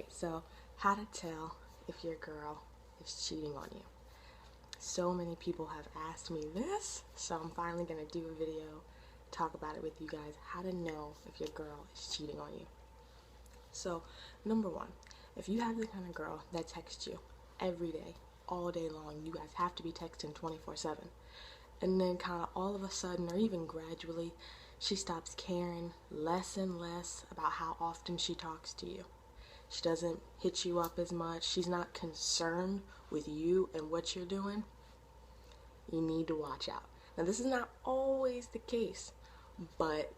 So how to tell if your girl is cheating on you. So many people have asked me this, so I'm finally going to do a video, talk about it with you guys, how to know if your girl is cheating on you. So, number one, if you have the kind of girl that texts you every day, all day long, you guys have to be texting 24/7, and then kind of all of a sudden, or even gradually, she stops caring less and less about how often she talks to you. She doesn't hit you up as much. She's not concerned with you and what you're doing. You need to watch out. Now, this is not always the case, but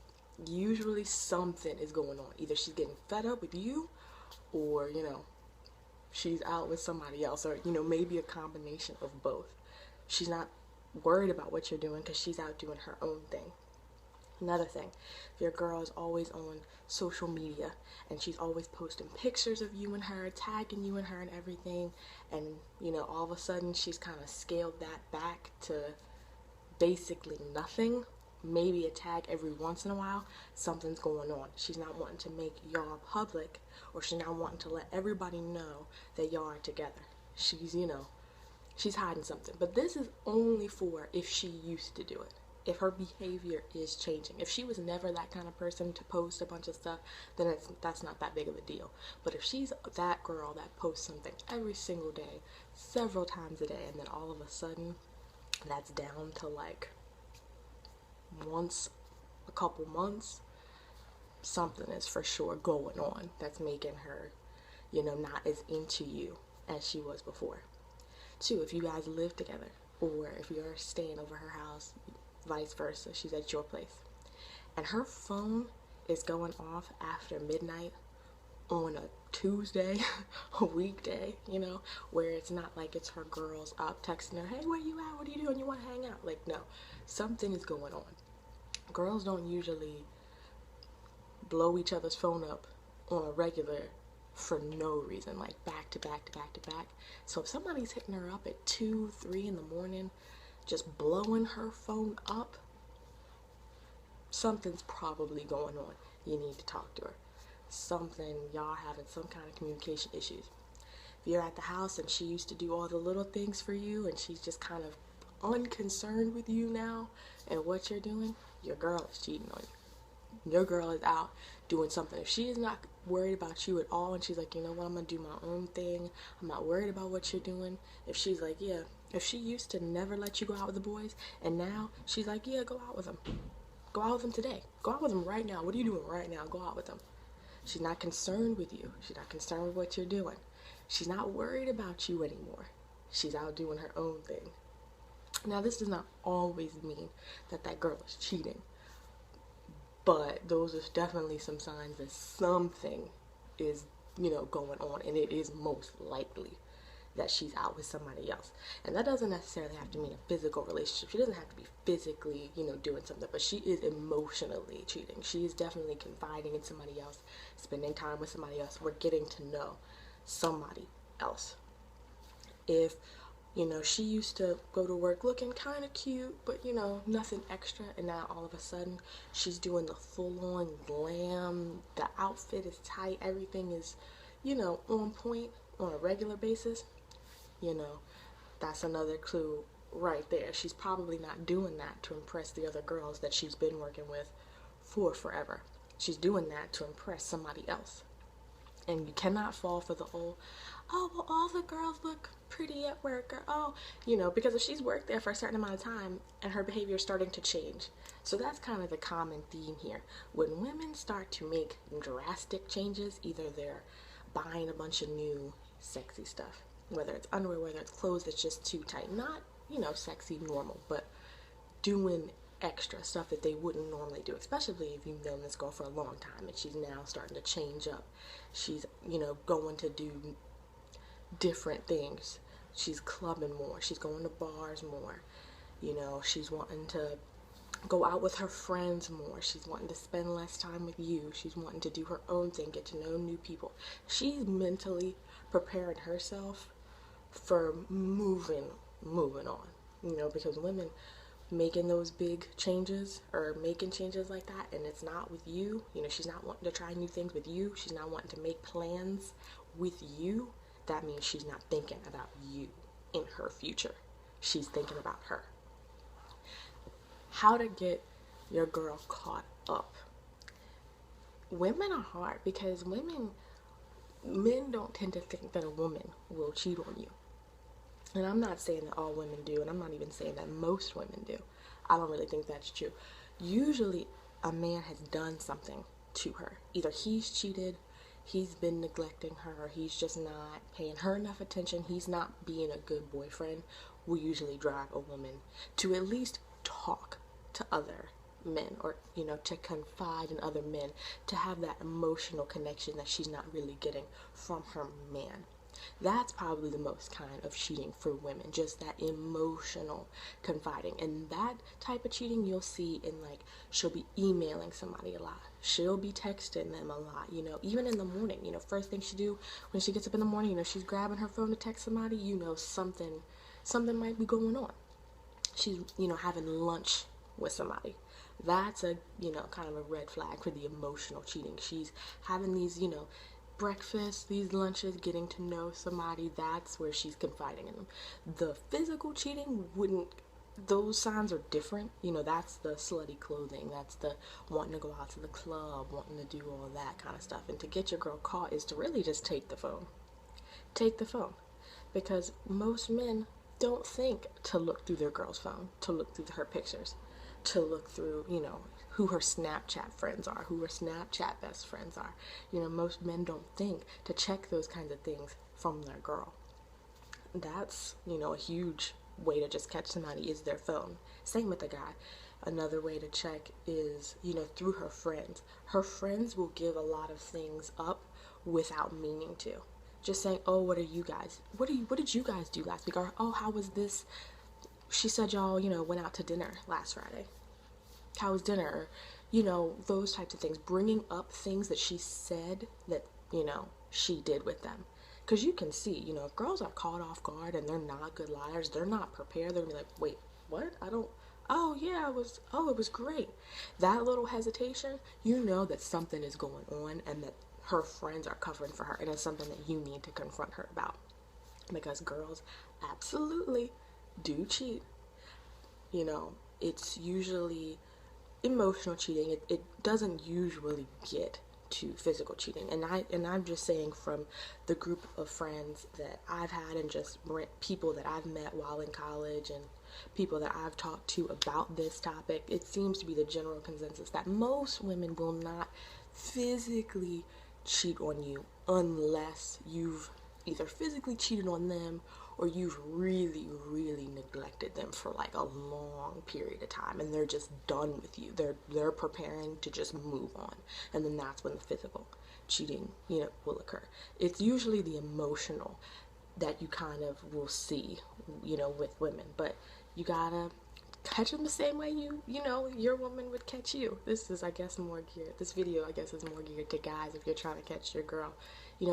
usually something is going on. Either she's getting fed up with you, or, she's out with somebody else, or, maybe a combination of both. She's not worried about what you're doing because she's out doing her own thing. Another thing, if your girl is always on social media and she's always posting pictures of you and her, tagging you and her and everything, and all of a sudden she's kind of scaled that back to basically nothing, maybe a tag every once in a while, something's going on. She's not wanting to make y'all public, or she's not wanting to let everybody know that y'all are together. She's hiding something. But this is only for if she used to do it. If her behavior is changing. If she was never that kind of person to post a bunch of stuff, then that's not that big of a deal. But if she's that girl that posts something every single day, several times a day, and then all of a sudden that's down to like once a couple months, something is for sure going on that's making her, not as into you as she was before. Two, if you guys live together, or if you're staying over her house, vice versa, she's at your place, and her phone is going off after midnight on a Tuesday, a weekday, where it's not like it's her girls up texting her, hey, where you at, what are you doing, you want to hang out? Like, no, something is going on. Girls don't usually blow each other's phone up on a regular for no reason, like back to back to back to back. So if somebody's hitting her up at 2, 3 in the morning, just blowing her phone up, something's probably going on. You need to talk to her. Y'all having some kind of communication issues. If you're at the house and she used to do all the little things for you and she's just kind of unconcerned with you now and what you're doing, your girl is cheating on you. Your girl is out doing something. If she is not worried about you at all and she's like, you know what, I'm gonna do my own thing, I'm not worried about what you're doing. If she's like, yeah, if she used to never let you go out with the boys and now she's like, yeah, go out with them. Go out with them today. Go out with them right now. What are you doing right now? Go out with them. She's not concerned with you. She's not concerned with what you're doing. She's not worried about you anymore. She's out doing her own thing. Now, this does not always mean that girl is cheating, but those are definitely some signs that something is, going on, and it is most likely that she's out with somebody else. And that doesn't necessarily have to mean a physical relationship. She doesn't have to be physically, doing something, but she is emotionally cheating. She is definitely confiding in somebody else, spending time with somebody else. We're getting to know somebody else. If she used to go to work looking kind of cute, but, nothing extra, and now all of a sudden she's doing the full-on glam, the outfit is tight, everything is, on point on a regular basis, that's another clue right there. She's probably not doing that to impress the other girls that she's been working with for forever. She's doing that to impress somebody else. And you cannot fall for the old, oh, well, all the girls look pretty at work, or, oh, because if she's worked there for a certain amount of time and her behavior is starting to change. So that's kind of the common theme here. When women start to make drastic changes, either they're buying a bunch of new sexy stuff, whether it's underwear, whether it's clothes that's just too tight, not, sexy, normal, but doing extra stuff that they wouldn't normally do, especially if you've known this girl for a long time and she's now starting to change up. She's, going to do different things. She's clubbing more. She's going to bars more. She's wanting to go out with her friends more. She's wanting to spend less time with you. She's wanting to do her own thing, get to know new people. She's mentally preparing herself for moving on, because women making those big changes or making changes like that and it's not with you, she's not wanting to try new things with you, she's not wanting to make plans with you, that means she's not thinking about you in her future. She's thinking about her. How to get your girl caught up. Women are hard because men don't tend to think that a woman will cheat on you. And I'm not saying that all women do, and I'm not even saying that most women do. I don't really think that's true. Usually, a man has done something to her. Either he's cheated, he's been neglecting her, or he's just not paying her enough attention, he's not being a good boyfriend, will usually drive a woman to at least talk to other men, or to confide in other men, to have that emotional connection that she's not really getting from her man. That's probably the most kind of cheating for women, just that emotional confiding. And that type of cheating you'll see in, like, she'll be emailing somebody a lot, she'll be texting them a lot, even in the morning, first thing she do when she gets up in the morning, she's grabbing her phone to text somebody, something might be going on. She's having lunch with somebody. That's a kind of a red flag for the emotional cheating. She's having these breakfast, these lunches, getting to know somebody. That's where she's confiding in them. The physical cheating those signs are different. That's the slutty clothing, that's the wanting to go out to the club, wanting to do all that kind of stuff. And to get your girl caught is to really just take the phone, because most men don't think to look through their girl's phone, to look through her pictures, to look through who her Snapchat friends are, who her Snapchat best friends are. Most men don't think to check those kinds of things from their girl. That's a huge way to just catch somebody is their phone. Same with the guy. Another way to check is through her friends. Her friends will give a lot of things up without meaning to. Just saying, oh, what did you guys do last week? Or, oh, how was this? She said y'all, went out to dinner last Friday. How was dinner? Those types of things. Bringing up things that she said that, she did with them. Because you can see, if girls are caught off guard and they're not good liars, they're not prepared, they're going to be like, wait, what? It was great. That little hesitation, that something is going on and that her friends are covering for her, and it's something that you need to confront her about. Because girls absolutely do cheat. It's usually emotional cheating. It doesn't usually get to physical cheating. And I'm just saying, from the group of friends that I've had and just people that I've met while in college and people that I've talked to about this topic, it seems to be the general consensus that most women will not physically cheat on you unless you've either physically cheated on them or you've really, really neglected them for like a long period of time and they're just done with you. They're preparing to just move on. And then that's when the physical cheating, will occur. It's usually the emotional that you kind of will see, with women. But you gotta catch them the same way your woman would catch you. This is, I guess, this video, I guess, is more geared to guys if you're trying to catch your girl.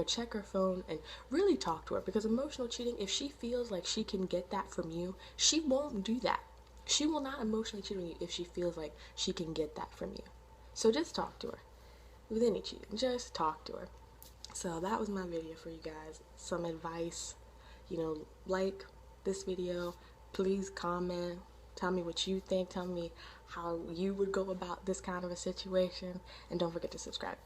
Check her phone and really talk to her, because emotional cheating, if she feels like she can get that from you, she won't do that. She will not emotionally cheat on you if she feels like she can get that from you. So just talk to her. With any cheating, just talk to her. So that was my video for you guys. Some advice, like this video, please comment. Tell me what you think. Tell me how you would go about this kind of a situation. And don't forget to subscribe.